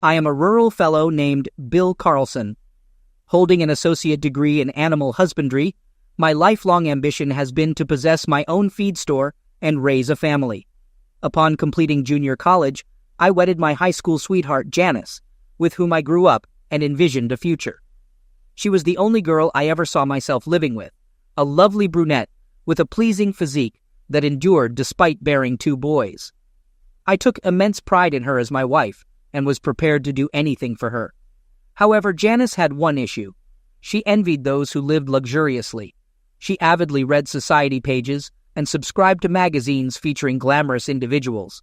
I am a rural fellow named Bill Carlson. Holding an associate degree in animal husbandry, my lifelong ambition has been to possess my own feed store and raise a family. Upon completing junior college, I wedded my high school sweetheart Janice, with whom I grew up and envisioned a future. She was the only girl I ever saw myself living with, a lovely brunette with a pleasing physique that endured despite bearing 2 boys. I took immense pride in her as my wife and was prepared to do anything for her. However, Janice had one issue. She envied those who lived luxuriously. She avidly read society pages and subscribed to magazines featuring glamorous individuals.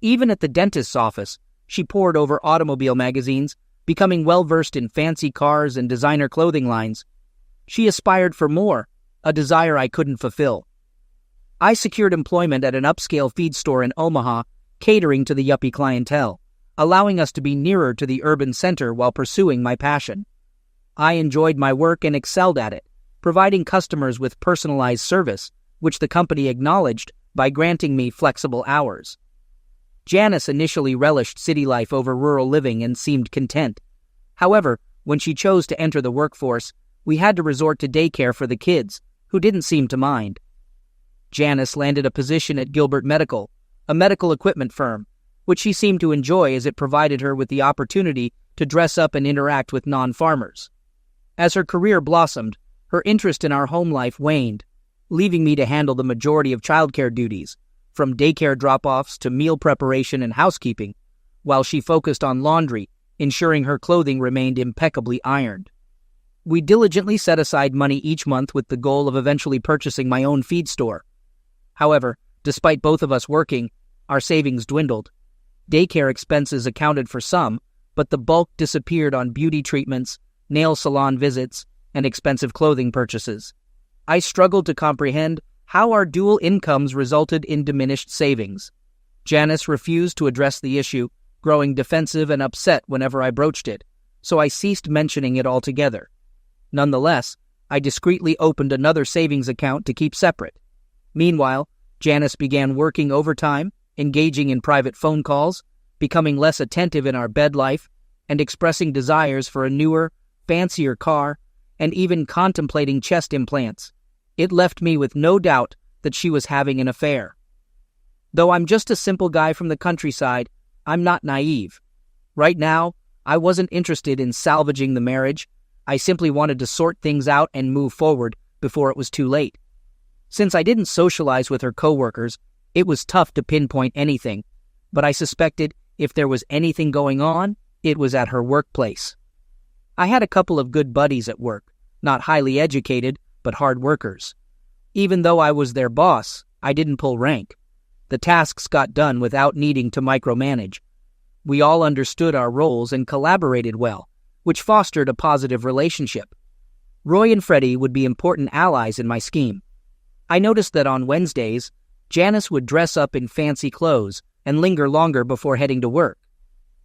Even at the dentist's office, she pored over automobile magazines, becoming well-versed in fancy cars and designer clothing lines. She aspired for more, a desire I couldn't fulfill. I secured employment at an upscale feed store in Omaha, catering to the yuppie clientele, allowing us to be nearer to the urban center while pursuing my passion. I enjoyed my work and excelled at it, providing customers with personalized service, which the company acknowledged by granting me flexible hours. Janice initially relished city life over rural living and seemed content. However, when she chose to enter the workforce, we had to resort to daycare for the kids, who didn't seem to mind. Janice landed a position at Gilbert Medical, a medical equipment firm, which she seemed to enjoy as it provided her with the opportunity to dress up and interact with non-farmers. As her career blossomed, her interest in our home life waned, leaving me to handle the majority of childcare duties, from daycare drop-offs to meal preparation and housekeeping, while she focused on laundry, ensuring her clothing remained impeccably ironed. We diligently set aside money each month with the goal of eventually purchasing my own feed store. However, despite both of us working, our savings dwindled. Daycare expenses accounted for some, but the bulk disappeared on beauty treatments, nail salon visits, and expensive clothing purchases. I struggled to comprehend how our dual incomes resulted in diminished savings. Janice refused to address the issue, growing defensive and upset whenever I broached it, so I ceased mentioning it altogether. Nonetheless, I discreetly opened another savings account to keep separate. Meanwhile, Janice began working overtime, engaging in private phone calls, becoming less attentive in our bed life, and expressing desires for a newer, fancier car, and even contemplating chest implants. It left me with no doubt that she was having an affair. Though I'm just a simple guy from the countryside, I'm not naive. Right now, I wasn't interested in salvaging the marriage. I simply wanted to sort things out and move forward before it was too late. Since I didn't socialize with her coworkers, it was tough to pinpoint anything, but I suspected if there was anything going on, it was at her workplace. I had a couple of good buddies at work, not highly educated, but hard workers. Even though I was their boss, I didn't pull rank. The tasks got done without needing to micromanage. We all understood our roles and collaborated well, which fostered a positive relationship. Roy and Freddie would be important allies in my scheme. I noticed that on Wednesdays, Janice would dress up in fancy clothes and linger longer before heading to work.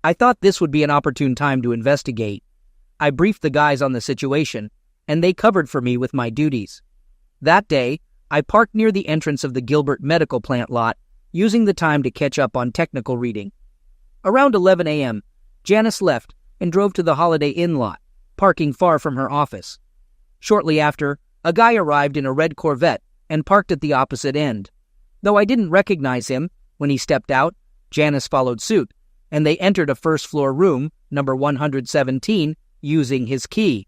I thought this would be an opportune time to investigate. I briefed the guys on the situation, and they covered for me with my duties. That day, I parked near the entrance of the Gilbert Medical Plant lot, using the time to catch up on technical reading. Around 11 a.m., Janice left and drove to the Holiday Inn lot, parking far from her office. Shortly after, a guy arrived in a red Corvette and parked at the opposite end. Though I didn't recognize him, when he stepped out, Janice followed suit, and they entered a first-floor room, number 117, using his key.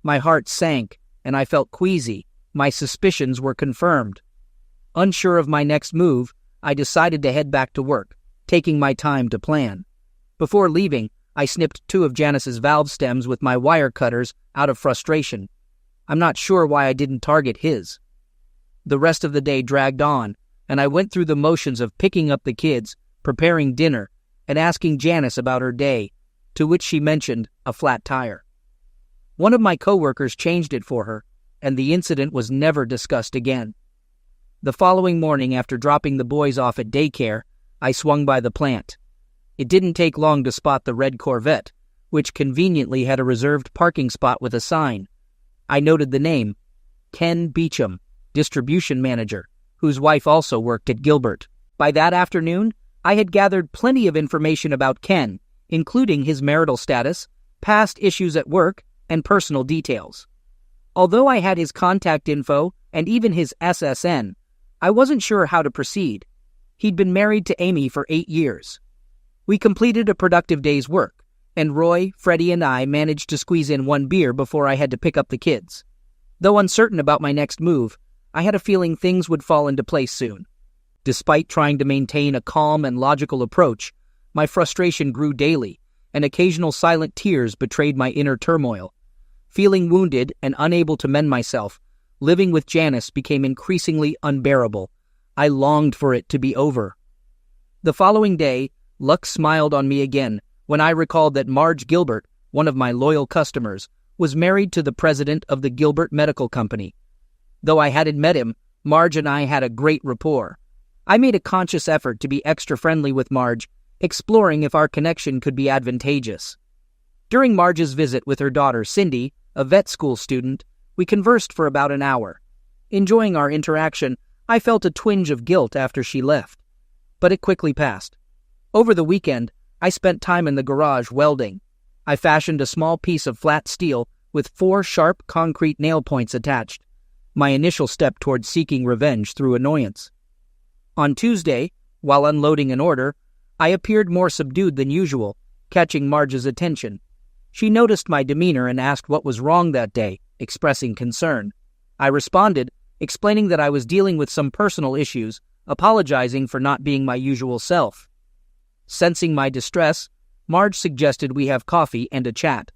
My heart sank, and I felt queasy. My suspicions were confirmed. Unsure of my next move, I decided to head back to work, taking my time to plan. Before leaving, I snipped 2 of Janice's valve stems with my wire cutters out of frustration. I'm not sure why I didn't target his. The rest of the day dragged on, and I went through the motions of picking up the kids, preparing dinner, and asking Janice about her day, to which she mentioned a flat tire. One of my coworkers changed it for her, and the incident was never discussed again. The following morning, after dropping the boys off at daycare, I swung by the plant. It didn't take long to spot the red Corvette, which conveniently had a reserved parking spot with a sign. I noted the name, Ken Beecham, distribution manager, whose wife also worked at Gilbert. By that afternoon, I had gathered plenty of information about Ken, including his marital status, past issues at work, and personal details. Although I had his contact info and even his SSN, I wasn't sure how to proceed. He'd been married to Amy for 8 years. We completed a productive day's work, and Roy, Freddie, and I managed to squeeze in 1 beer before I had to pick up the kids. Though uncertain about my next move, I had a feeling things would fall into place soon. Despite trying to maintain a calm and logical approach, my frustration grew daily, and occasional silent tears betrayed my inner turmoil. Feeling wounded and unable to mend myself, living with Janice became increasingly unbearable. I longed for it to be over. The following day, luck smiled on me again when I recalled that Marge Gilbert, one of my loyal customers, was married to the president of the Gilbert Medical Company. Though I hadn't met him, Marge and I had a great rapport. I made a conscious effort to be extra friendly with Marge, exploring if our connection could be advantageous. During Marge's visit with her daughter Cindy, a vet school student, we conversed for about an hour. Enjoying our interaction, I felt a twinge of guilt after she left, but it quickly passed. Over the weekend, I spent time in the garage welding. I fashioned a small piece of flat steel with 4 sharp concrete nail points attached, my initial step toward seeking revenge through annoyance. On Tuesday, while unloading an order, I appeared more subdued than usual, catching Marge's attention. She noticed my demeanor and asked what was wrong that day, expressing concern. I responded, explaining that I was dealing with some personal issues, apologizing for not being my usual self. Sensing my distress, Marge suggested we have coffee and a chat.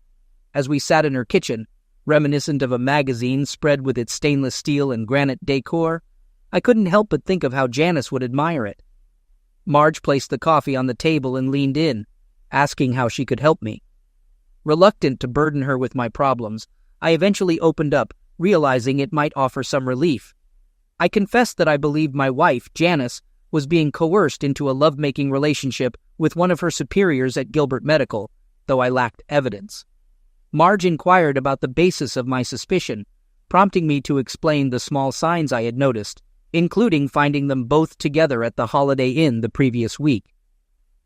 As we sat in her kitchen, reminiscent of a magazine spread with its stainless steel and granite decor, I couldn't help but think of how Janice would admire it. Marge placed the coffee on the table and leaned in, asking how she could help me. Reluctant to burden her with my problems, I eventually opened up, realizing it might offer some relief. I confessed that I believed my wife, Janice, was being coerced into a lovemaking relationship with one of her superiors at Gilbert Medical, though I lacked evidence. Marge inquired about the basis of my suspicion, prompting me to explain the small signs I had noticed, including finding them both together at the Holiday Inn the previous week.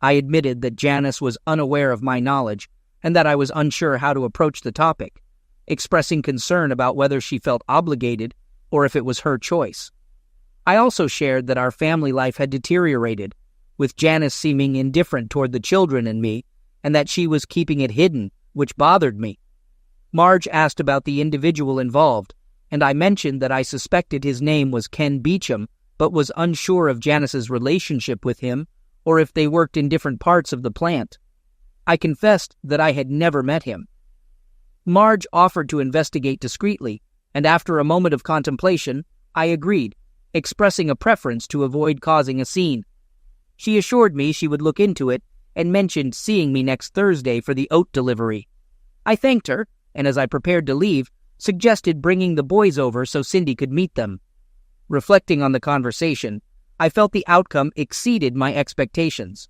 I admitted that Janice was unaware of my knowledge and that I was unsure how to approach the topic, expressing concern about whether she felt obligated or if it was her choice. I also shared that our family life had deteriorated, with Janice seeming indifferent toward the children and me, and that she was keeping it hidden, which bothered me. Marge asked about the individual involved, and I mentioned that I suspected his name was Ken Beecham, but was unsure of Janice's relationship with him or if they worked in different parts of the plant. I confessed that I had never met him. Marge offered to investigate discreetly, and after a moment of contemplation, I agreed, expressing a preference to avoid causing a scene. She assured me she would look into it and mentioned seeing me next Thursday for the oat delivery. I thanked her, and as I prepared to leave, suggested bringing the boys over so Cindy could meet them. Reflecting on the conversation, I felt the outcome exceeded my expectations.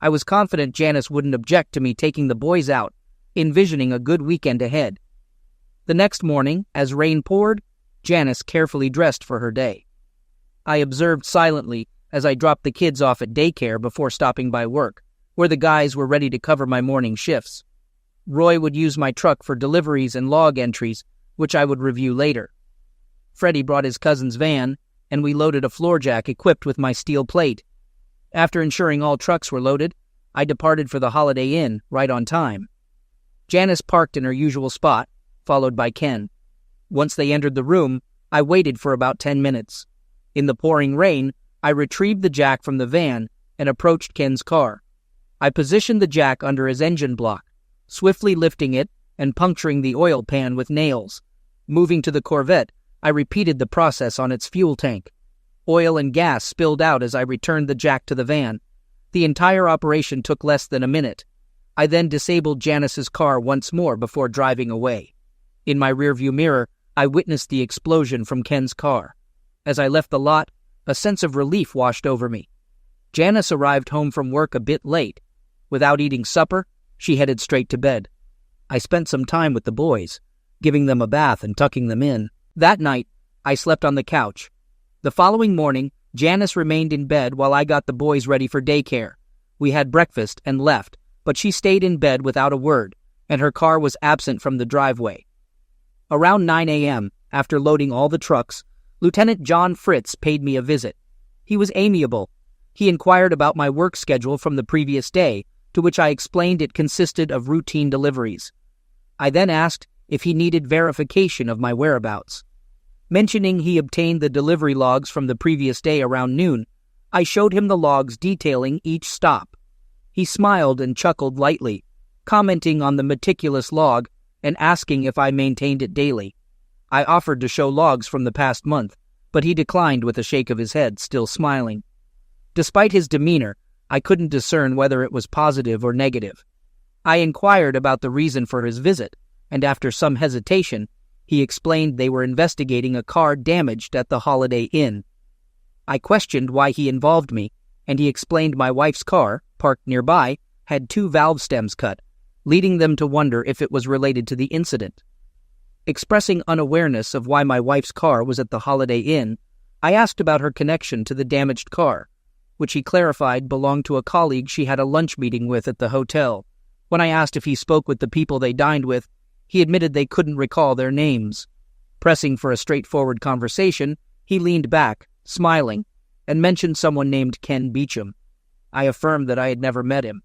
I was confident Janice wouldn't object to me taking the boys out, envisioning a good weekend ahead. The next morning, as rain poured, Janice carefully dressed for her day. I observed silently as I dropped the kids off at daycare before stopping by work, where the guys were ready to cover my morning shifts. Roy would use my truck for deliveries and log entries, which I would review later. Freddie brought his cousin's van, and we loaded a floor jack equipped with my steel plate. After ensuring all trucks were loaded, I departed for the Holiday Inn right on time. Janice parked in her usual spot, followed by Ken. Once they entered the room, I waited for about 10 minutes. In the pouring rain, I retrieved the jack from the van and approached Ken's car. I positioned the jack under his engine block, swiftly lifting it and puncturing the oil pan with nails. Moving to the Corvette, I repeated the process on its fuel tank. Oil and gas spilled out as I returned the jack to the van. The entire operation took less than a minute. I then disabled Janice's car once more before driving away. In my rearview mirror, I witnessed the explosion from Ken's car. As I left the lot, a sense of relief washed over me. Janice arrived home from work a bit late. Without eating supper, she headed straight to bed. I spent some time with the boys, giving them a bath and tucking them in. That night, I slept on the couch. The following morning, Janice remained in bed while I got the boys ready for daycare. We had breakfast and left, but she stayed in bed without a word, and her car was absent from the driveway. Around 9 a.m., after loading all the trucks, Lieutenant John Fritz paid me a visit. He was amiable. He inquired about my work schedule from the previous day, to which I explained it consisted of routine deliveries. I then asked if he needed verification of my whereabouts. Mentioning he obtained the delivery logs from the previous day around noon, I showed him the logs detailing each stop. He smiled and chuckled lightly, commenting on the meticulous log and asking if I maintained it daily. I offered to show logs from the past month, but he declined with a shake of his head, still smiling. Despite his demeanor, I couldn't discern whether it was positive or negative. I inquired about the reason for his visit, and after some hesitation, he explained they were investigating a car damaged at the Holiday Inn. I questioned why he involved me, and he explained my wife's car, parked nearby, had 2 valve stems cut, leading them to wonder if it was related to the incident. Expressing unawareness of why my wife's car was at the Holiday Inn, I asked about her connection to the damaged car, which he clarified belonged to a colleague she had a lunch meeting with at the hotel. When I asked if he spoke with the people they dined with, he admitted they couldn't recall their names. Pressing for a straightforward conversation, he leaned back, smiling, and mentioned someone named Ken Beecham. I affirmed that I had never met him.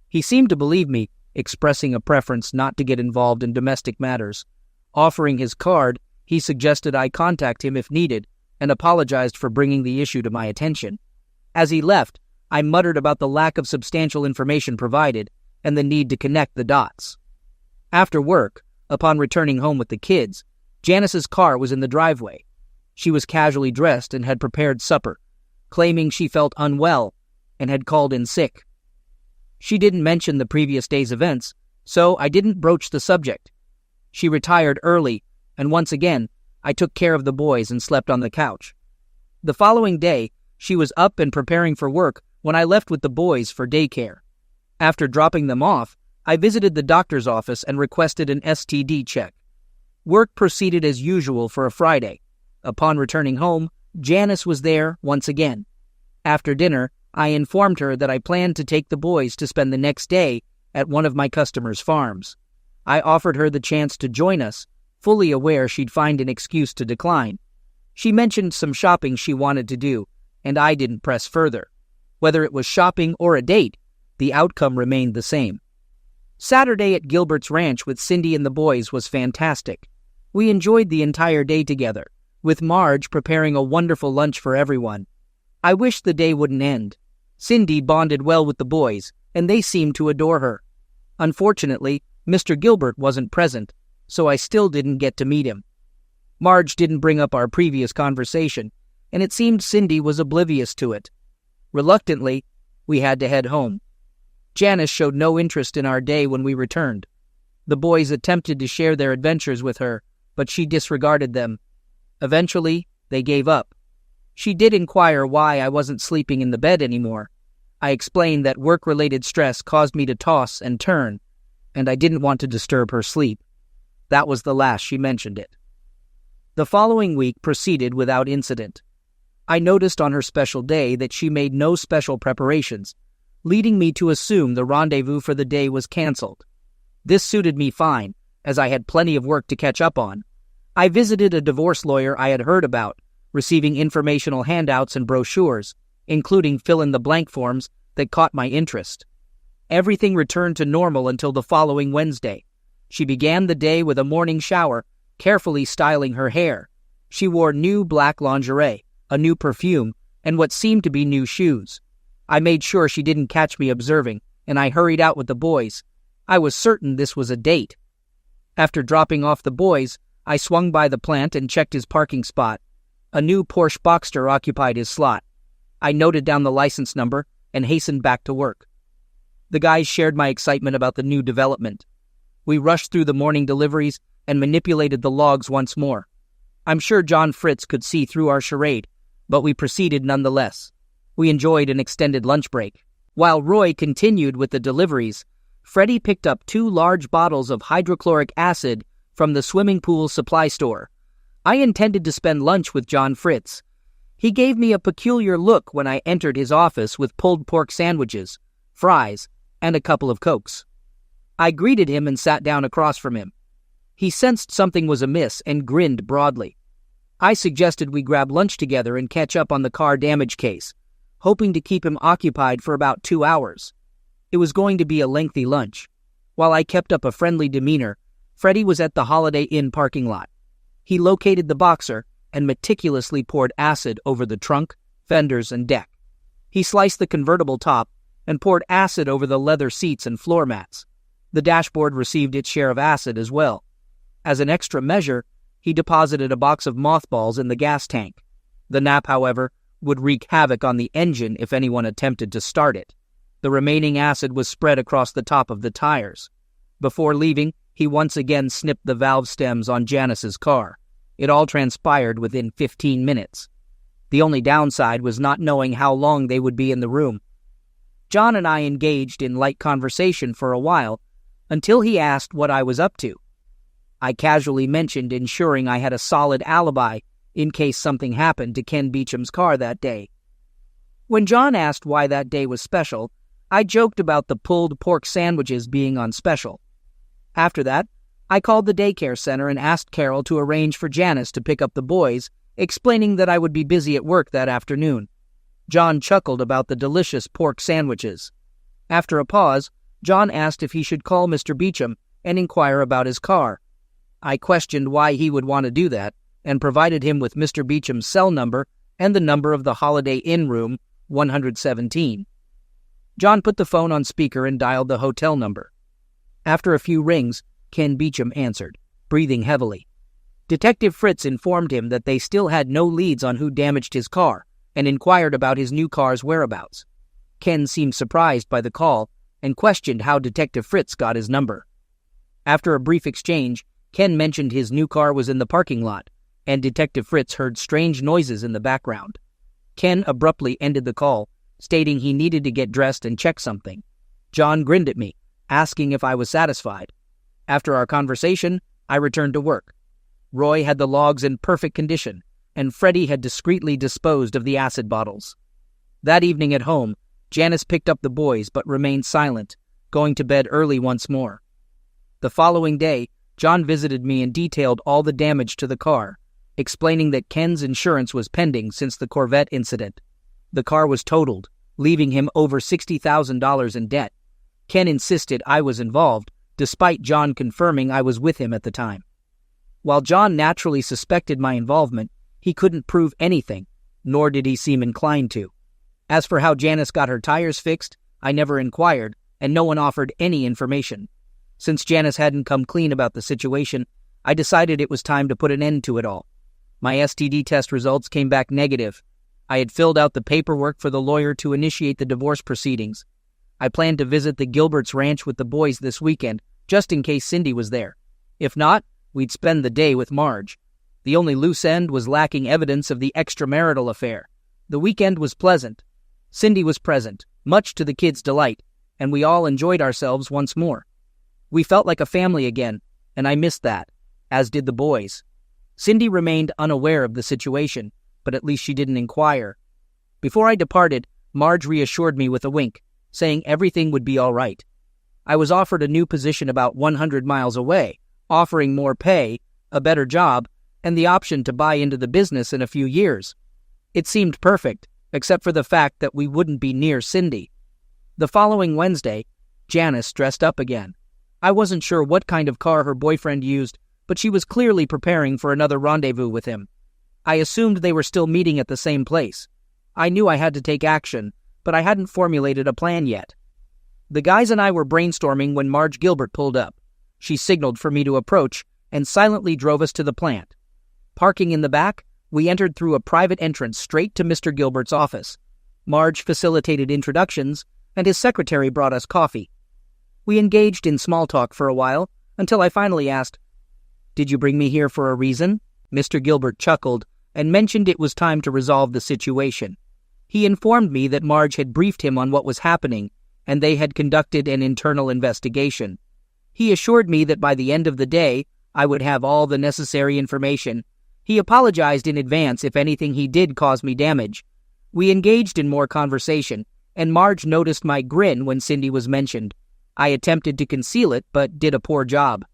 He seemed to believe me, expressing a preference not to get involved in domestic matters. Offering his card, he suggested I contact him if needed, and apologized for bringing the issue to my attention. As he left, I muttered about the lack of substantial information provided and the need to connect the dots. After work, upon returning home with the kids, Janice's car was in the driveway. She was casually dressed and had prepared supper, claiming she felt unwell and had called in sick. She didn't mention the previous day's events, so I didn't broach the subject. She retired early, and once again, I took care of the boys and slept on the couch. The following day, she was up and preparing for work when I left with the boys for daycare. After dropping them off, I visited the doctor's office and requested an STD check. Work proceeded as usual for a Friday. Upon returning home, Janice was there once again. After dinner, I informed her that I planned to take the boys to spend the next day at one of my customers' farms. I offered her the chance to join us, fully aware she'd find an excuse to decline. She mentioned some shopping she wanted to do, and I didn't press further. Whether it was shopping or a date, the outcome remained the same. Saturday at Gilbert's Ranch with Cindy and the boys was fantastic. We enjoyed the entire day together, with Marge preparing a wonderful lunch for everyone. I wished the day wouldn't end. Cindy bonded well with the boys, and they seemed to adore her. Unfortunately, Mr. Gilbert wasn't present, so I still didn't get to meet him. Marge didn't bring up our previous conversation, and it seemed Cindy was oblivious to it. Reluctantly, we had to head home. Janice showed no interest in our day when we returned. The boys attempted to share their adventures with her, but she disregarded them. Eventually, they gave up. She did inquire why I wasn't sleeping in the bed anymore. I explained that work-related stress caused me to toss and turn, and I didn't want to disturb her sleep. That was the last she mentioned it. The following week proceeded without incident. I noticed on her special day that she made no special preparations, leading me to assume the rendezvous for the day was canceled. This suited me fine, as I had plenty of work to catch up on. I visited a divorce lawyer I had heard about, receiving informational handouts and brochures, including fill-in-the-blank forms that caught my interest. Everything returned to normal until the following Wednesday. She began the day with a morning shower, carefully styling her hair. She wore new black lingerie, a new perfume, and what seemed to be new shoes. I made sure she didn't catch me observing, and I hurried out with the boys. I was certain this was a date. After dropping off the boys, I swung by the plant and checked his parking spot. A new Porsche Boxster occupied his slot. I noted down the license number and hastened back to work. The guys shared my excitement about the new development. We rushed through the morning deliveries and manipulated the logs once more. I'm sure John Fritz could see through our charade, but we proceeded nonetheless. We enjoyed an extended lunch break. While Roy continued with the deliveries, Freddie picked up 2 large bottles of hydrochloric acid from the swimming pool supply store. I intended to spend lunch with John Fritz. He gave me a peculiar look when I entered his office with pulled pork sandwiches, fries, and a couple of Cokes. I greeted him and sat down across from him. He sensed something was amiss and grinned broadly. I suggested we grab lunch together and catch up on the car damage case, hoping to keep him occupied for about 2 hours. It was going to be a lengthy lunch. While I kept up a friendly demeanor, Freddie was at the Holiday Inn parking lot. He located the Boxer and meticulously poured acid over the trunk, fenders, and deck. He sliced the convertible top and poured acid over the leather seats and floor mats. The dashboard received its share of acid as well. As an extra measure, he deposited a box of mothballs in the gas tank. The nap, however, would wreak havoc on the engine if anyone attempted to start it. The remaining acid was spread across the top of the tires. Before leaving, he once again snipped the valve stems on Janice's car. It all transpired within 15 minutes. The only downside was not knowing how long they would be in the room. John and I engaged in light conversation for a while, until he asked what I was up to. I casually mentioned ensuring I had a solid alibi in case something happened to Ken Beecham's car that day. When John asked why that day was special, I joked about the pulled pork sandwiches being on special. After that, I called the daycare center and asked Carol to arrange for Janice to pick up the boys, explaining that I would be busy at work that afternoon. John chuckled about the delicious pork sandwiches. After a pause, John asked if he should call Mr. Beecham and inquire about his car. I questioned why he would want to do that, and provided him with Mr. Beecham's cell number and the number of the Holiday Inn room 117. John put the phone on speaker and dialed the hotel number. After a few rings, Ken Beecham answered, breathing heavily. Detective Fritz informed him that they still had no leads on who damaged his car and inquired about his new car's whereabouts. Ken seemed surprised by the call and questioned how Detective Fritz got his number. After a brief exchange, Ken mentioned his new car was in the parking lot, and Detective Fritz heard strange noises in the background. Ken abruptly ended the call, stating he needed to get dressed and check something. John grinned at me, asking if I was satisfied. After our conversation, I returned to work. Roy had the logs in perfect condition, and Freddie had discreetly disposed of the acid bottles. That evening at home, Janice picked up the boys but remained silent, going to bed early once more. The following day, John visited me and detailed all the damage to the car, explaining that Ken's insurance was pending since the Corvette incident. The car was totaled, leaving him over $60,000 in debt. Ken insisted I was involved, despite John confirming I was with him at the time. While John naturally suspected my involvement, he couldn't prove anything, nor did he seem inclined to. As for how Janice got her tires fixed, I never inquired, and no one offered any information. Since Janice hadn't come clean about the situation, I decided it was time to put an end to it all. My STD test results came back negative. I had filled out the paperwork for the lawyer to initiate the divorce proceedings. I planned to visit the Gilberts' ranch with the boys this weekend, just in case Cindy was there. If not, we'd spend the day with Marge. The only loose end was lacking evidence of the extramarital affair. The weekend was pleasant. Cindy was present, much to the kids' delight, and we all enjoyed ourselves once more. We felt like a family again, and I missed that, as did the boys. Cindy remained unaware of the situation, but at least she didn't inquire. Before I departed, Marge reassured me with a wink, saying everything would be all right. I was offered a new position about 100 miles away, offering more pay, a better job, and the option to buy into the business in a few years. It seemed perfect, except for the fact that we wouldn't be near Cindy. The following Wednesday, Janice dressed up again. I wasn't sure what kind of car her boyfriend used, but she was clearly preparing for another rendezvous with him. I assumed they were still meeting at the same place. I knew I had to take action, but I hadn't formulated a plan yet. The guys and I were brainstorming when Marge Gilbert pulled up. She signaled for me to approach and silently drove us to the plant. Parking in the back, we entered through a private entrance straight to Mr. Gilbert's office. Marge facilitated introductions, and his secretary brought us coffee. We engaged in small talk for a while, until I finally asked, "Did you bring me here for a reason?" Mr. Gilbert chuckled and mentioned it was time to resolve the situation. He informed me that Marge had briefed him on what was happening, and they had conducted an internal investigation. He assured me that by the end of the day, I would have all the necessary information. He apologized in advance if anything he did cause me damage. We engaged in more conversation, and Marge noticed my grin when Cindy was mentioned. I attempted to conceal it, but did a poor job.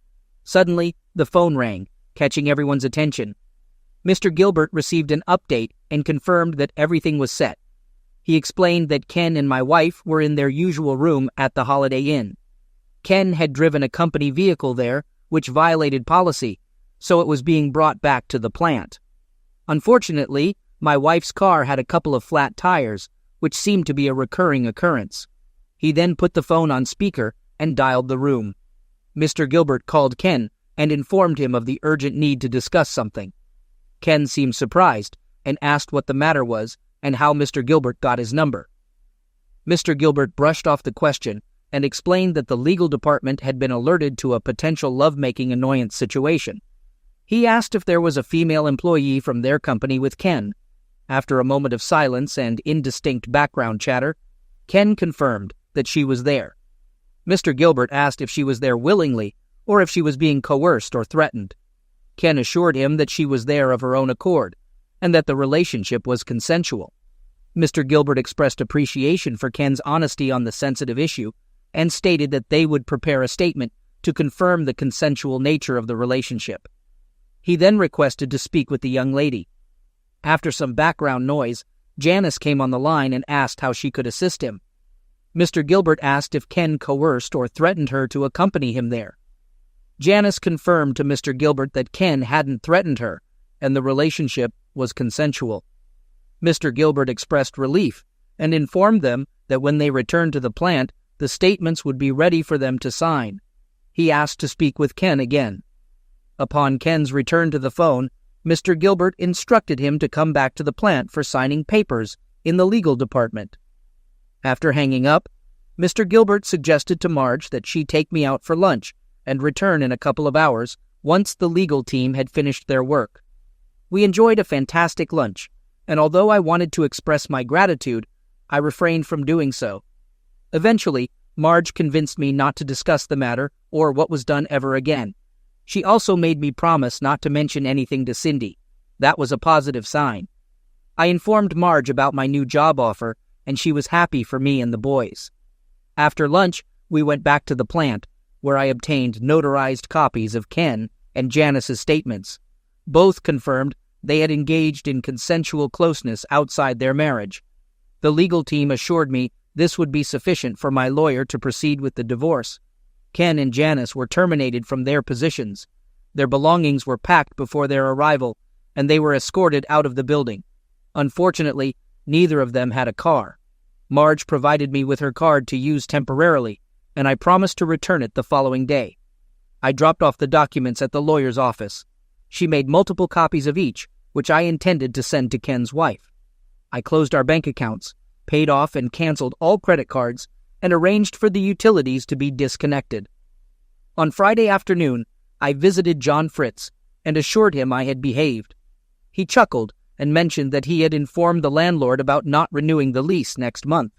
Suddenly, the phone rang, catching everyone's attention. Mr. Gilbert received an update and confirmed that everything was set. He explained that Ken and my wife were in their usual room at the Holiday Inn. Ken had driven a company vehicle there, which violated policy, so it was being brought back to the plant. Unfortunately, my wife's car had a couple of flat tires, which seemed to be a recurring occurrence. He then put the phone on speaker and dialed the room. Mr. Gilbert called Ken and informed him of the urgent need to discuss something. Ken seemed surprised and asked what the matter was and how Mr. Gilbert got his number. Mr. Gilbert brushed off the question and explained that the legal department had been alerted to a potential lovemaking annoyance situation. He asked if there was a female employee from their company with Ken. After a moment of silence and indistinct background chatter, Ken confirmed that she was there. Mr. Gilbert asked if she was there willingly or if she was being coerced or threatened. Ken assured him that she was there of her own accord and that the relationship was consensual. Mr. Gilbert expressed appreciation for Ken's honesty on the sensitive issue and stated that they would prepare a statement to confirm the consensual nature of the relationship. He then requested to speak with the young lady. After some background noise, Janice came on the line and asked how she could assist him. Mr. Gilbert asked if Ken coerced or threatened her to accompany him there. Janice confirmed to Mr. Gilbert that Ken hadn't threatened her, and the relationship was consensual. Mr. Gilbert expressed relief and informed them that when they returned to the plant, the statements would be ready for them to sign. He asked to speak with Ken again. Upon Ken's return to the phone, Mr. Gilbert instructed him to come back to the plant for signing papers in the legal department. After hanging up, Mr. Gilbert suggested to Marge that she take me out for lunch and return in a couple of hours once the legal team had finished their work. We enjoyed a fantastic lunch, and although I wanted to express my gratitude, I refrained from doing so. Eventually, Marge convinced me not to discuss the matter or what was done ever again. She also made me promise not to mention anything to Cindy. That was a positive sign. I informed Marge about my new job offer, and she was happy for me and the boys. After lunch, we went back to the plant, where I obtained notarized copies of Ken and Janice's statements. Both confirmed they had engaged in consensual closeness outside their marriage. The legal team assured me this would be sufficient for my lawyer to proceed with the divorce. Ken and Janice were terminated from their positions. Their belongings were packed before their arrival, and they were escorted out of the building. Unfortunately, neither of them had a car. Marge provided me with her card to use temporarily, and I promised to return it the following day. I dropped off the documents at the lawyer's office. She made multiple copies of each, which I intended to send to Ken's wife. I closed our bank accounts, paid off and canceled all credit cards, and arranged for the utilities to be disconnected. On Friday afternoon, I visited John Fritz and assured him I had behaved. He chuckled and mentioned that he had informed the landlord about not renewing the lease next month.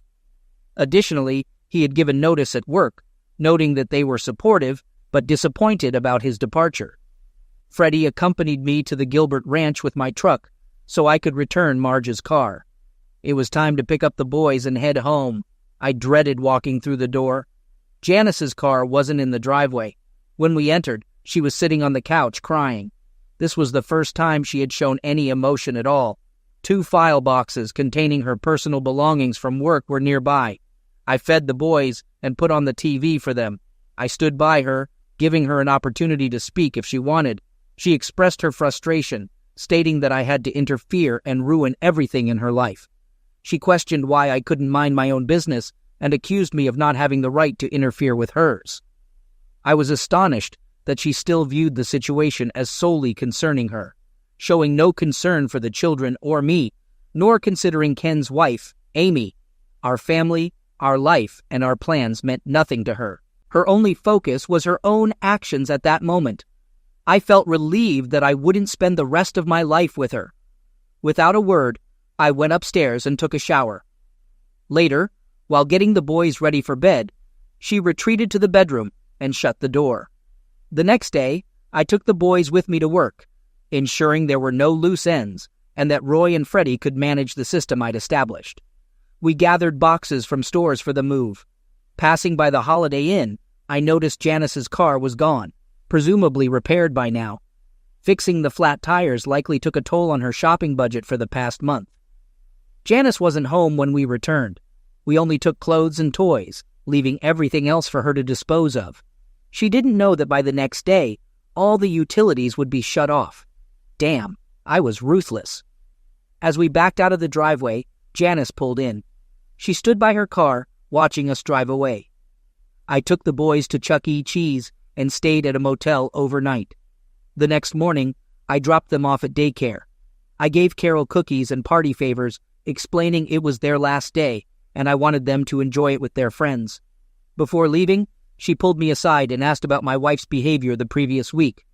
Additionally, he had given notice at work, noting that they were supportive but disappointed about his departure. Freddie accompanied me to the Gilbert Ranch with my truck so I could return Marge's car. It was time to pick up the boys and head home. I dreaded walking through the door. Janice's car wasn't in the driveway. When we entered, she was sitting on the couch crying. This was the first time she had shown any emotion at all. 2 file boxes containing her personal belongings from work were nearby. I fed the boys and put on the TV for them. I stood by her, giving her an opportunity to speak if she wanted. She expressed her frustration, stating that I had to interfere and ruin everything in her life. She questioned why I couldn't mind my own business and accused me of not having the right to interfere with hers. I was astonished that she still viewed the situation as solely concerning her, showing no concern for the children or me, nor considering Ken's wife, Amy. Our family, our life, and our plans meant nothing to her. Her only focus was her own actions at that moment. I felt relieved that I wouldn't spend the rest of my life with her. Without a word, I went upstairs and took a shower. Later, while getting the boys ready for bed, she retreated to the bedroom and shut the door. The next day, I took the boys with me to work, ensuring there were no loose ends and that Roy and Freddie could manage the system I'd established. We gathered boxes from stores for the move. Passing by the Holiday Inn, I noticed Janice's car was gone, presumably repaired by now. Fixing the flat tires likely took a toll on her shopping budget for the past month. Janice wasn't home when we returned. We only took clothes and toys, leaving everything else for her to dispose of. She didn't know that by the next day, all the utilities would be shut off. Damn, I was ruthless. As we backed out of the driveway, Janice pulled in. She stood by her car, watching us drive away. I took the boys to Chuck E. Cheese and stayed at a motel overnight. The next morning, I dropped them off at daycare. I gave Carol cookies and party favors, explaining it was their last day, and I wanted them to enjoy it with their friends. Before leaving, she pulled me aside and asked about my wife's behavior the previous week.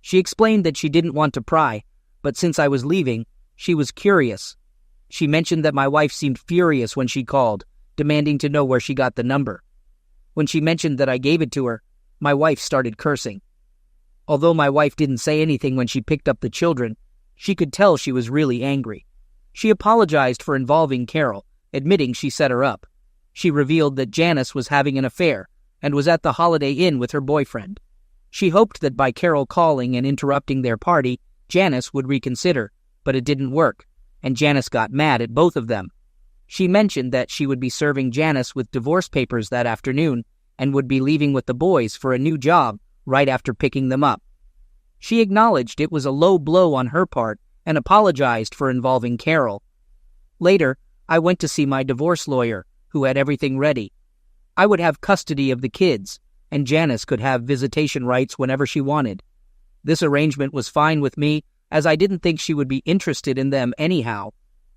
She explained that she didn't want to pry, but since I was leaving, she was curious. She mentioned that my wife seemed furious when she called, demanding to know where she got the number. When she mentioned that I gave it to her, my wife started cursing. Although my wife didn't say anything when she picked up the children, she could tell she was really angry. She apologized for involving Carol, admitting she set her up. She revealed that Janice was having an affair and was at the Holiday Inn with her boyfriend. She hoped that by Carol calling and interrupting their party, Janice would reconsider, but it didn't work, and Janice got mad at both of them. She mentioned that she would be serving Janice with divorce papers that afternoon and would be leaving with the boys for a new job right after picking them up. She acknowledged it was a low blow on her part and apologized for involving Carol. Later, I went to see my divorce lawyer, who had everything ready. I would have custody of the kids, and Janice could have visitation rights whenever she wanted. This arrangement was fine with me, as I didn't think she would be interested in them anyhow.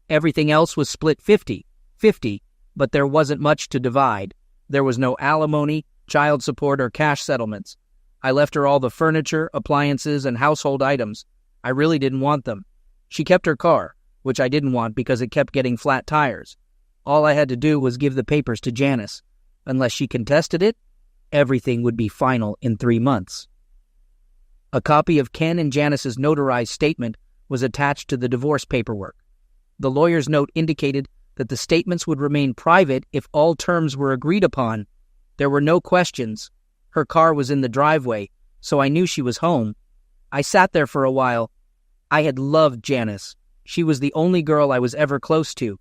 Everything else was split 50-50, but there wasn't much to divide. There was no alimony, child support, or cash settlements. I left her all the furniture, appliances, and household items. I really didn't want them. She kept her car, which I didn't want because it kept getting flat tires. All I had to do was give the papers to Janice. Unless she contested it, everything would be final in 3 months. A copy of Ken and Janice's notarized statement was attached to the divorce paperwork. The lawyer's note indicated that the statements would remain private if all terms were agreed upon. There were no questions. Her car was in the driveway, so I knew she was home. I sat there for a while. I had loved Janice. She was the only girl I was ever close to.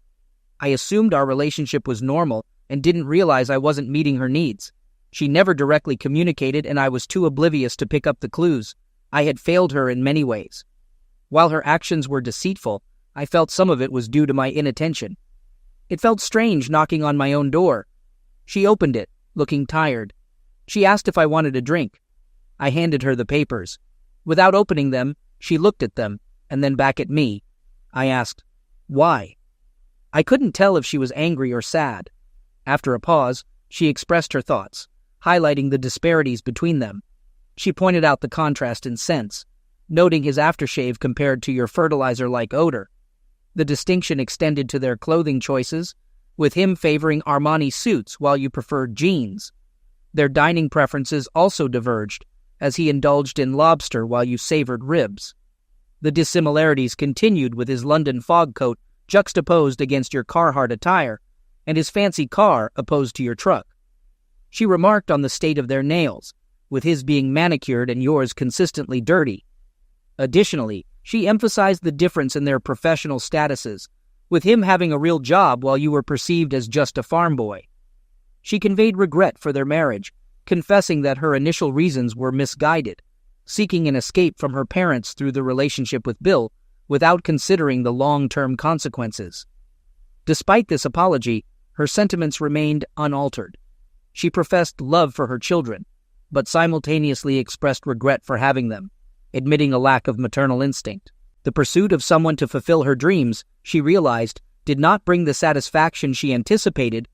I assumed our relationship was normal and didn't realize I wasn't meeting her needs. She never directly communicated, and I was too oblivious to pick up the clues. I had failed her in many ways. While her actions were deceitful, I felt some of it was due to my inattention. It felt strange knocking on my own door. She opened it, looking tired. She asked if I wanted a drink. I handed her the papers. Without opening them, she looked at them, and then back at me. I asked, "Why?" I couldn't tell if she was angry or sad. After a pause, she expressed her thoughts, highlighting the disparities between them. She pointed out the contrast in scents, noting his aftershave compared to your fertilizer-like odor. The distinction extended to their clothing choices, with him favoring Armani suits while you preferred jeans. Their dining preferences also diverged, as he indulged in lobster while you savored ribs. The dissimilarities continued with his London fog coat juxtaposed against your Carhartt attire, and his fancy car opposed to your truck. She remarked on the state of their nails, with his being manicured and yours consistently dirty. Additionally, she emphasized the difference in their professional statuses, with him having a real job while you were perceived as just a farm boy. She conveyed regret for their marriage, confessing that her initial reasons were misguided, seeking an escape from her parents through the relationship with Bill without considering the long-term consequences. Despite this apology, her sentiments remained unaltered. She professed love for her children, but simultaneously expressed regret for having them, admitting a lack of maternal instinct. The pursuit of someone to fulfill her dreams, she realized, did not bring the satisfaction she anticipated,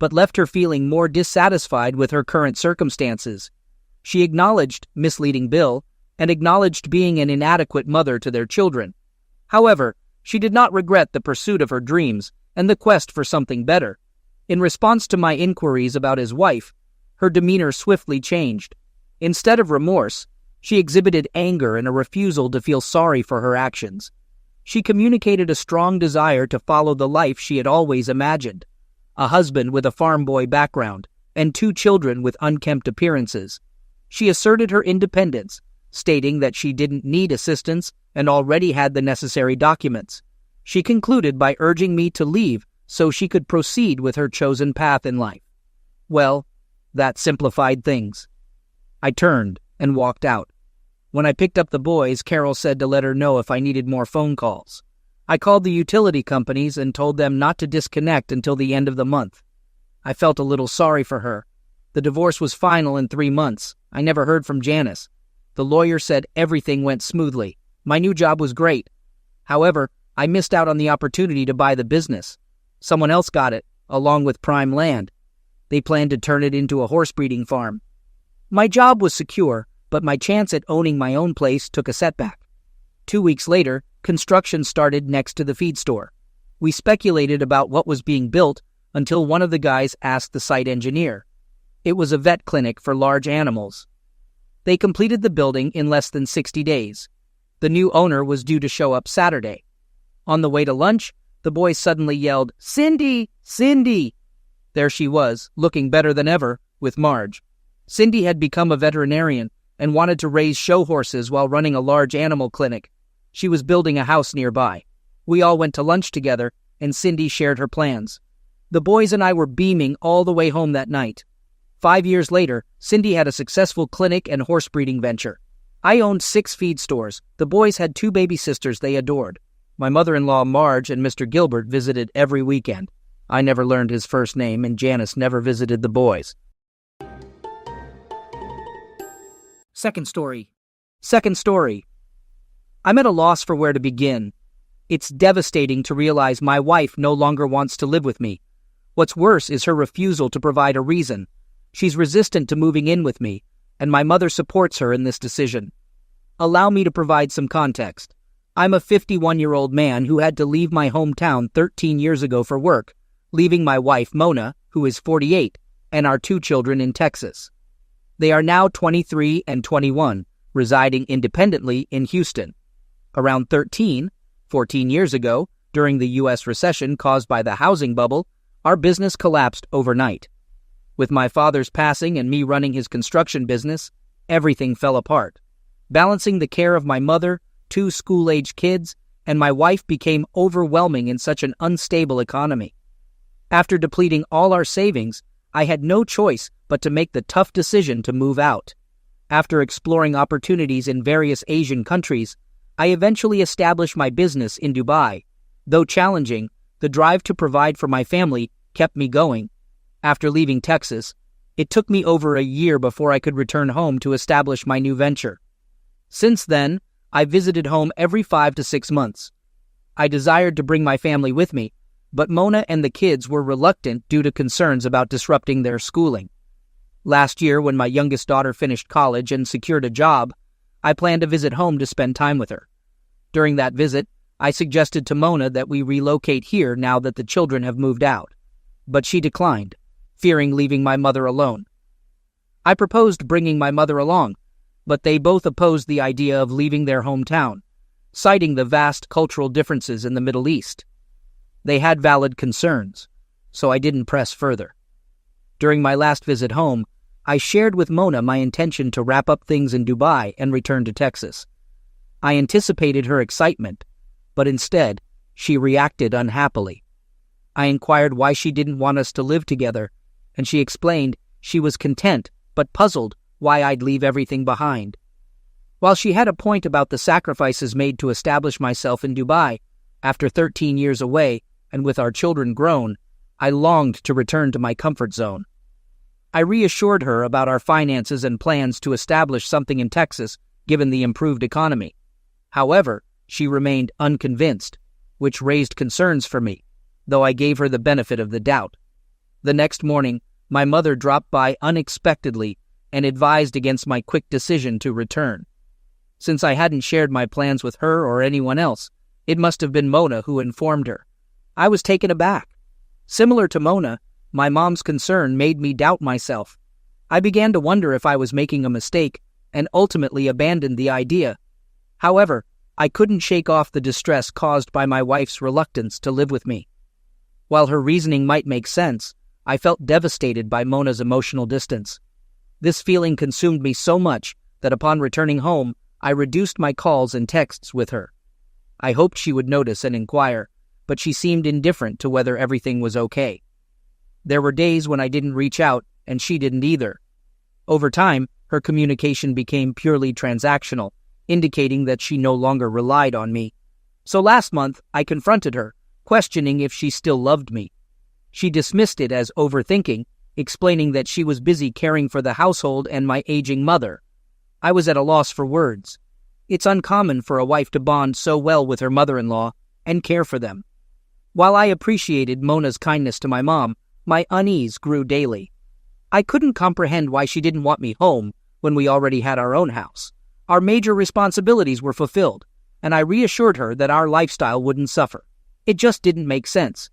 but left her feeling more dissatisfied with her current circumstances. She acknowledged misleading Bill and acknowledged being an inadequate mother to their children. However, she did not regret the pursuit of her dreams and the quest for something better. In response to my inquiries about his wife, her demeanor swiftly changed. Instead of remorse, she exhibited anger and a refusal to feel sorry for her actions. She communicated a strong desire to follow the life she had always imagined, a husband with a farm boy background, and 2 children with unkempt appearances. She asserted her independence, stating that she didn't need assistance and already had the necessary documents. She concluded by urging me to leave so she could proceed with her chosen path in life. Well, that simplified things. I turned and walked out. When I picked up the boys, Carol said to let her know if I needed more phone calls. I called the utility companies and told them not to disconnect until the end of the month. I felt a little sorry for her. The divorce was final in 3 months. I never heard from Janice. The lawyer said everything went smoothly. My new job was great. However, I missed out on the opportunity to buy the business. Someone else got it, along with prime land. They planned to turn it into a horse breeding farm. My job was secure, but my chance at owning my own place took a setback. 2 weeks later, construction started next to the feed store. We speculated about what was being built until one of the guys asked the site engineer. It was a vet clinic for large animals. They completed the building in less than 60 days. The new owner was due to show up Saturday. On the way to lunch, the boys suddenly yelled, "Cindy! Cindy!" There she was, looking better than ever, with Marge. Cindy had become a veterinarian and wanted to raise show horses while running a large animal clinic. She was building a house nearby. We all went to lunch together, and Cindy shared her plans. The boys and I were beaming all the way home that night. 5 years later, Cindy had a successful clinic and horse breeding venture. I owned 6 feed stores. The boys had 2 baby sisters they adored. My mother-in-law Marge and Mr. Gilbert visited every weekend. I never learned his first name, and Janice never visited the boys. Second story. I'm at a loss for where to begin. It's devastating to realize my wife no longer wants to live with me. What's worse is her refusal to provide a reason. She's resistant to moving in with me, and my mother supports her in this decision. Allow me to provide some context. I'm a 51-year-old man who had to leave my hometown 13 years ago for work, leaving my wife, Mona, who is 48, and our 2 children in Texas. They are now 23 and 21, residing independently in Houston. Around 14 years ago, during the U.S. recession caused by the housing bubble, our business collapsed overnight. With my father's passing and me running his construction business, everything fell apart. Balancing the care of my mother, 2 school-age kids, and my wife became overwhelming in such an unstable economy. After depleting all our savings, I had no choice but to make the tough decision to move out. After exploring opportunities in various Asian countries, I eventually established my business in Dubai. Though challenging, the drive to provide for my family kept me going. After leaving Texas, it took me over a year before I could return home to establish my new venture. Since then, I visited home every 5 to 6 months. I desired to bring my family with me, but Mona and the kids were reluctant due to concerns about disrupting their schooling. Last year, when my youngest daughter finished college and secured a job, I planned to visit home to spend time with her. During that visit, I suggested to Mona that we relocate here now that the children have moved out, but she declined, fearing leaving my mother alone. I proposed bringing my mother along, but they both opposed the idea of leaving their hometown, citing the vast cultural differences in the Middle East. They had valid concerns, so I didn't press further. During my last visit home, I shared with Mona my intention to wrap up things in Dubai and return to Texas. I anticipated her excitement, but instead, she reacted unhappily. I inquired why she didn't want us to live together, and she explained she was content but puzzled why I'd leave everything behind. While she had a point about the sacrifices made to establish myself in Dubai, after 13 years away and with our children grown, I longed to return to my comfort zone. I reassured her about our finances and plans to establish something in Texas given the improved economy. However, she remained unconvinced, which raised concerns for me, though I gave her the benefit of the doubt. The next morning, my mother dropped by unexpectedly and advised against my quick decision to return. Since I hadn't shared my plans with her or anyone else, it must have been Mona who informed her. I was taken aback. Similar to Mona, my mom's concern made me doubt myself. I began to wonder if I was making a mistake and ultimately abandoned the idea. However, I couldn't shake off the distress caused by my wife's reluctance to live with me. While her reasoning might make sense, I felt devastated by Mona's emotional distance. This feeling consumed me so much that upon returning home, I reduced my calls and texts with her. I hoped she would notice and inquire, but she seemed indifferent to whether everything was okay. There were days when I didn't reach out, and she didn't either. Over time, her communication became purely transactional, indicating that she no longer relied on me. So last month, I confronted her, questioning if she still loved me. She dismissed it as overthinking, explaining that she was busy caring for the household and my aging mother. I was at a loss for words. It's uncommon for a wife to bond so well with her mother-in-law and care for them. While I appreciated Mona's kindness to my mom, my unease grew daily. I couldn't comprehend why she didn't want me home when we already had our own house. Our major responsibilities were fulfilled, and I reassured her that our lifestyle wouldn't suffer. It just didn't make sense.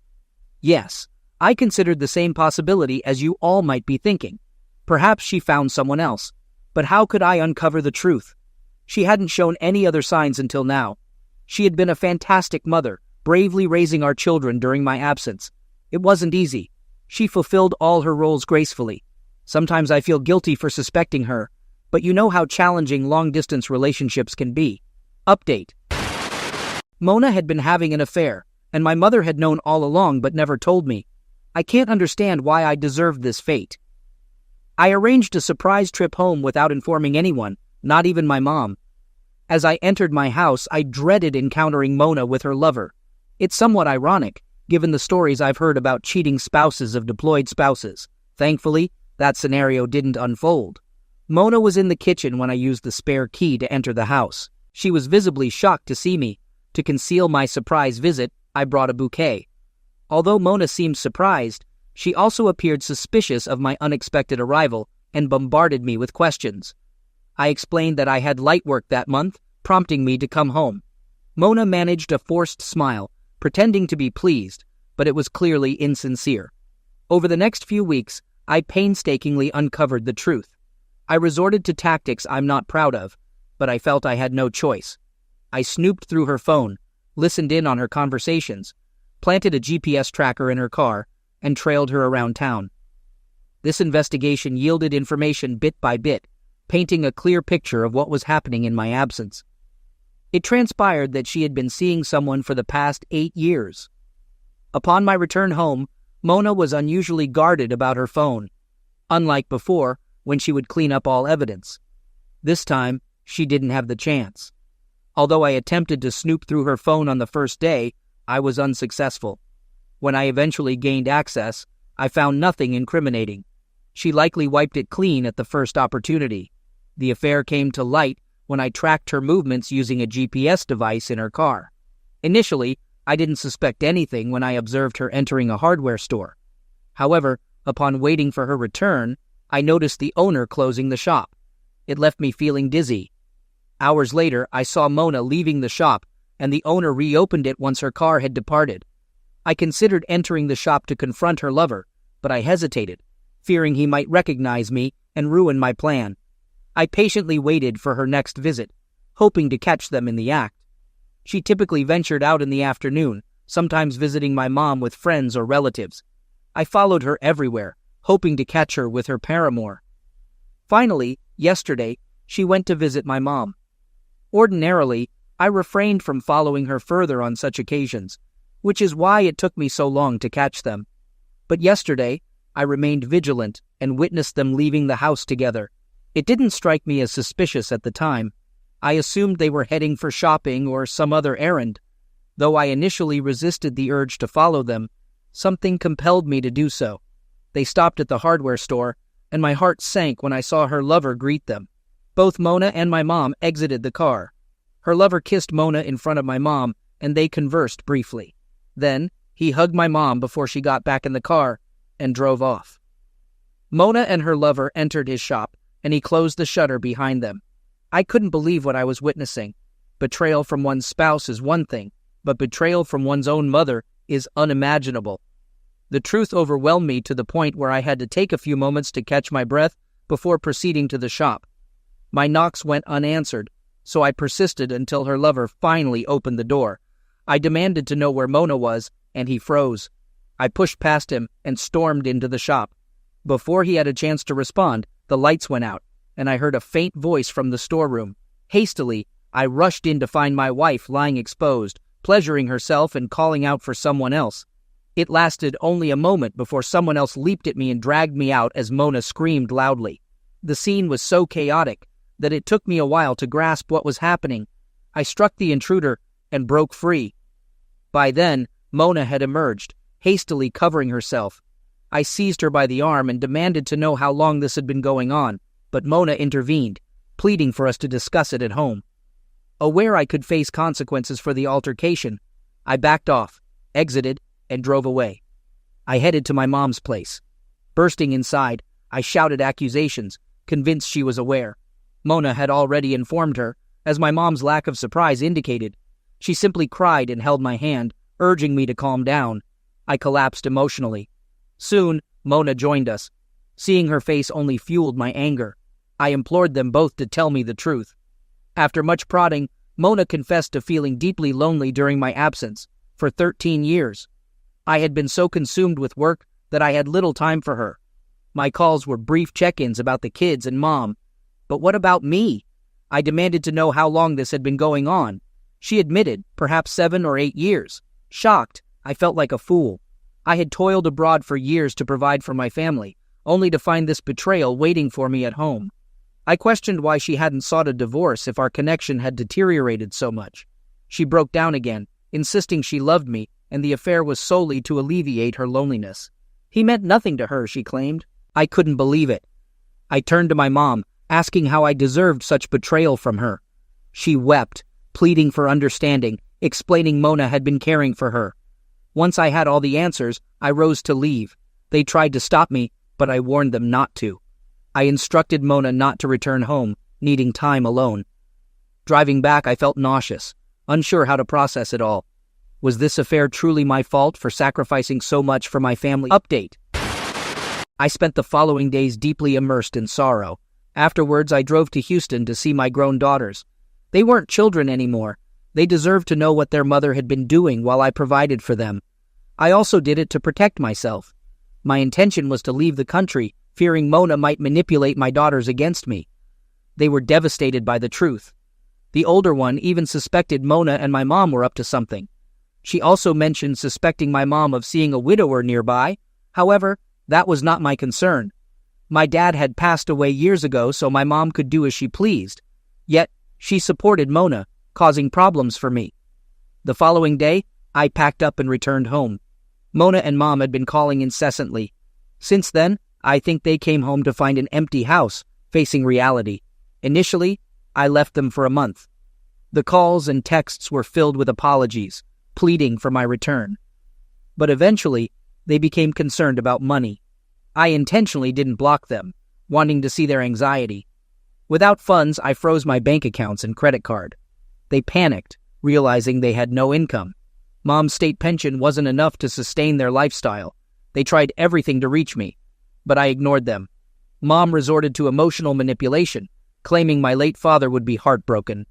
Yes, I considered the same possibility as you all might be thinking. Perhaps she found someone else. But how could I uncover the truth? She hadn't shown any other signs until now. She had been a fantastic mother, bravely raising our children during my absence. It wasn't easy. She fulfilled all her roles gracefully. Sometimes I feel guilty for suspecting her, but you know how challenging long-distance relationships can be. Update. Mona had been having an affair, and my mother had known all along but never told me. I can't understand why I deserved this fate. I arranged a surprise trip home without informing anyone, not even my mom. As I entered my house, I dreaded encountering Mona with her lover. It's somewhat ironic, given the stories I've heard about cheating spouses of deployed spouses. Thankfully, that scenario didn't unfold. Mona was in the kitchen when I used the spare key to enter the house. She was visibly shocked to see me. To conceal my surprise visit, I brought a bouquet. Although Mona seemed surprised, she also appeared suspicious of my unexpected arrival and bombarded me with questions. I explained that I had light work that month, prompting me to come home. Mona managed a forced smile, pretending to be pleased, but it was clearly insincere. Over the next few weeks, I painstakingly uncovered the truth. I resorted to tactics I'm not proud of, but I felt I had no choice. I snooped through her phone, listened in on her conversations, planted a GPS tracker in her car, and trailed her around town. This investigation yielded information bit by bit, painting a clear picture of what was happening in my absence. It transpired that she had been seeing someone for the past 8 years. Upon my return home, Mona was unusually guarded about her phone, unlike before, when she would clean up all evidence. This time, she didn't have the chance. Although I attempted to snoop through her phone on the first day, I was unsuccessful. When I eventually gained access, I found nothing incriminating. She likely wiped it clean at the first opportunity. The affair came to light when I tracked her movements using a GPS device in her car. Initially, I didn't suspect anything when I observed her entering a hardware store. However, upon waiting for her return, I noticed the owner closing the shop. It left me feeling dizzy. Hours later, I saw Mona leaving the shop, and the owner reopened it once her car had departed. I considered entering the shop to confront her lover, but I hesitated, fearing he might recognize me and ruin my plan. I patiently waited for her next visit, hoping to catch them in the act. She typically ventured out in the afternoon, sometimes visiting my mom with friends or relatives. I followed her everywhere, hoping to catch her with her paramour. Finally, yesterday, she went to visit my mom. Ordinarily, I refrained from following her further on such occasions, which is why it took me so long to catch them. But yesterday, I remained vigilant and witnessed them leaving the house together. It didn't strike me as suspicious at the time. I assumed they were heading for shopping or some other errand. Though I initially resisted the urge to follow them, something compelled me to do so. They stopped at the hardware store, and my heart sank when I saw her lover greet them. Both Mona and my mom exited the car. Her lover kissed Mona in front of my mom, and they conversed briefly. Then, he hugged my mom before she got back in the car and drove off. Mona and her lover entered his shop, and he closed the shutter behind them. I couldn't believe what I was witnessing. Betrayal from one's spouse is one thing, but betrayal from one's own mother is unimaginable. The truth overwhelmed me to the point where I had to take a few moments to catch my breath before proceeding to the shop. My knocks went unanswered, so I persisted until her lover finally opened the door. I demanded to know where Mona was, and he froze. I pushed past him and stormed into the shop. Before he had a chance to respond, the lights went out, and I heard a faint voice from the storeroom. Hastily, I rushed in to find my wife lying exposed, pleasuring herself and calling out for someone else. It lasted only a moment before someone else leaped at me and dragged me out as Mona screamed loudly. The scene was so chaotic that it took me a while to grasp what was happening. I struck the intruder and broke free. By then, Mona had emerged, hastily covering herself. I seized her by the arm and demanded to know how long this had been going on, but Mona intervened, pleading for us to discuss it at home. Aware I could face consequences for the altercation, I backed off, exited, and drove away. I headed to my mom's place. Bursting inside, I shouted accusations, convinced she was aware. Mona had already informed her, as my mom's lack of surprise indicated. She simply cried and held my hand, urging me to calm down. I collapsed emotionally. Soon, Mona joined us. Seeing her face only fueled my anger. I implored them both to tell me the truth. After much prodding, Mona confessed to feeling deeply lonely during my absence, for 13 years. I had been so consumed with work that I had little time for her. My calls were brief check-ins about the kids and Mom. But what about me? I demanded to know how long this had been going on. She admitted, perhaps 7 or 8 years. Shocked, I felt like a fool. I had toiled abroad for years to provide for my family, only to find this betrayal waiting for me at home. I questioned why she hadn't sought a divorce if our connection had deteriorated so much. She broke down again, insisting she loved me, and the affair was solely to alleviate her loneliness. He meant nothing to her, she claimed. I couldn't believe it. I turned to my mom, asking how I deserved such betrayal from her. She wept, pleading for understanding, explaining Mona had been caring for her. Once I had all the answers, I rose to leave. They tried to stop me, but I warned them not to. I instructed Mona not to return home, needing time alone. Driving back, I felt nauseous, unsure how to process it all. Was this affair truly my fault for sacrificing so much for my family? Update. I spent the following days deeply immersed in sorrow. Afterwards, I drove to Houston to see my grown daughters. They weren't children anymore. They deserved to know what their mother had been doing while I provided for them. I also did it to protect myself. My intention was to leave the country, fearing Mona might manipulate my daughters against me. They were devastated by the truth. The older one even suspected Mona and my mom were up to something. She also mentioned suspecting my mom of seeing a widower nearby. However, that was not my concern. My dad had passed away years ago, so my mom could do as she pleased. Yet, she supported Mona, causing problems for me. The following day, I packed up and returned home. Mona and Mom had been calling incessantly. Since then, I think they came home to find an empty house, facing reality. Initially, I left them for a month. The calls and texts were filled with apologies, pleading for my return. But eventually, they became concerned about money. I intentionally didn't block them, wanting to see their anxiety. Without funds, I froze my bank accounts and credit card. They panicked, realizing they had no income. Mom's state pension wasn't enough to sustain their lifestyle. They tried everything to reach me, but I ignored them. Mom resorted to emotional manipulation, claiming my late father would be heartbroken.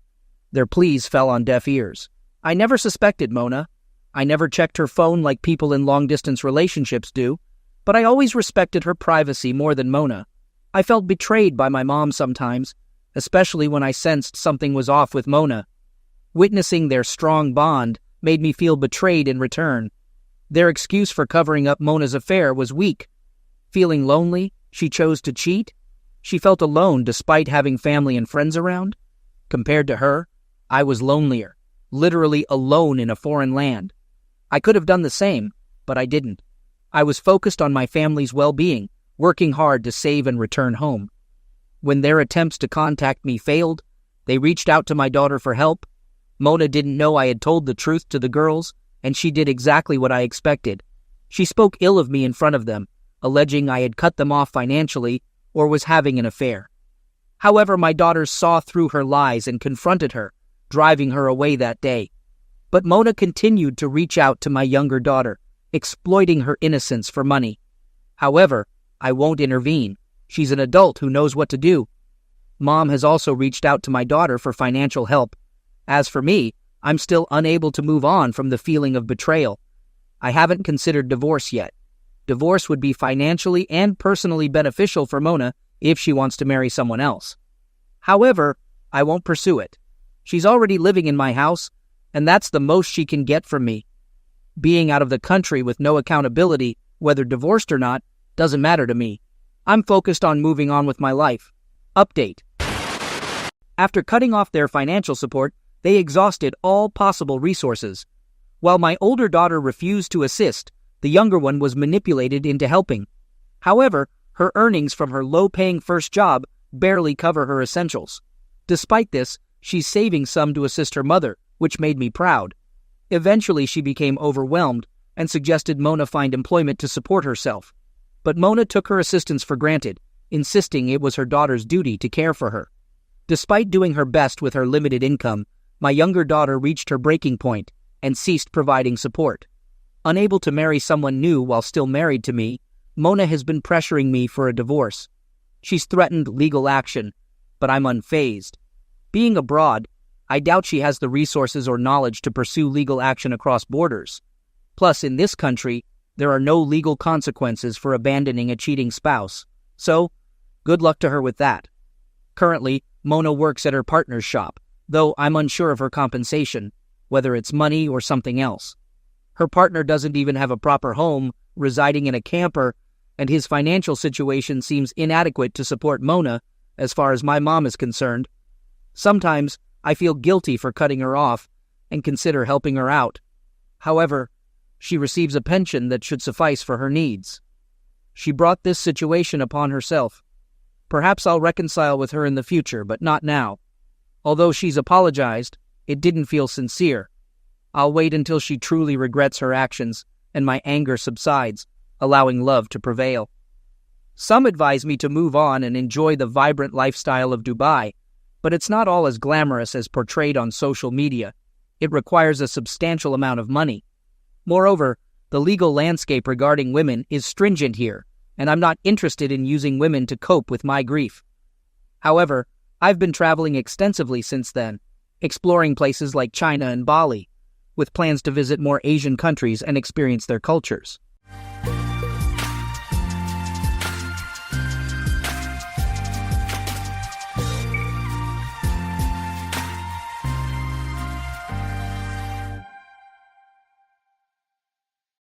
Their pleas fell on deaf ears. I never suspected Mona. I never checked her phone like people in long-distance relationships do, but I always respected her privacy more than Mona. I felt betrayed by my mom sometimes, especially when I sensed something was off with Mona. Witnessing their strong bond made me feel betrayed in return. Their excuse for covering up Mona's affair was weak. Feeling lonely, she chose to cheat? She felt alone despite having family and friends around? Compared to her, I was lonelier, literally alone in a foreign land. I could have done the same, but I didn't. I was focused on my family's well-being, working hard to save and return home. When their attempts to contact me failed, they reached out to my daughter for help. Mona didn't know I had told the truth to the girls, and she did exactly what I expected. She spoke ill of me in front of them, alleging I had cut them off financially or was having an affair. However, my daughters saw through her lies and confronted her, driving her away that day. But Mona continued to reach out to my younger daughter, exploiting her innocence for money. However, I won't intervene. She's an adult who knows what to do. Mom has also reached out to my daughter for financial help. As for me, I'm still unable to move on from the feeling of betrayal. I haven't considered divorce yet. Divorce would be financially and personally beneficial for Mona if she wants to marry someone else. However, I won't pursue it. She's already living in my house, and that's the most she can get from me. Being out of the country with no accountability, whether divorced or not, doesn't matter to me. I'm focused on moving on with my life. Update. After cutting off their financial support, they exhausted all possible resources. While my older daughter refused to assist, the younger one was manipulated into helping. However, her earnings from her low-paying first job barely cover her essentials. Despite this, she's saving some to assist her mother, which made me proud. Eventually, she became overwhelmed and suggested Mona find employment to support herself. But Mona took her assistance for granted, insisting it was her daughter's duty to care for her. Despite doing her best with her limited income, my younger daughter reached her breaking point and ceased providing support. Unable to marry someone new while still married to me, Mona has been pressuring me for a divorce. She's threatened legal action, but I'm unfazed. Being abroad, I doubt she has the resources or knowledge to pursue legal action across borders. Plus, in this country, there are no legal consequences for abandoning a cheating spouse. So, good luck to her with that. Currently, Mona works at her partner's shop, though I'm unsure of her compensation, whether it's money or something else. Her partner doesn't even have a proper home, residing in a camper, and his financial situation seems inadequate to support Mona, as far as my mom is concerned. Sometimes, I feel guilty for cutting her off and consider helping her out. However, she receives a pension that should suffice for her needs. She brought this situation upon herself. Perhaps I'll reconcile with her in the future, but not now. Although she's apologized, it didn't feel sincere. I'll wait until she truly regrets her actions and my anger subsides, allowing love to prevail. Some advise me to move on and enjoy the vibrant lifestyle of Dubai, but it's not all as glamorous as portrayed on social media. It requires a substantial amount of money. Moreover, the legal landscape regarding women is stringent here, and I'm not interested in using women to cope with my grief. However, I've been traveling extensively since then, exploring places like China and Bali, with plans to visit more Asian countries and experience their cultures.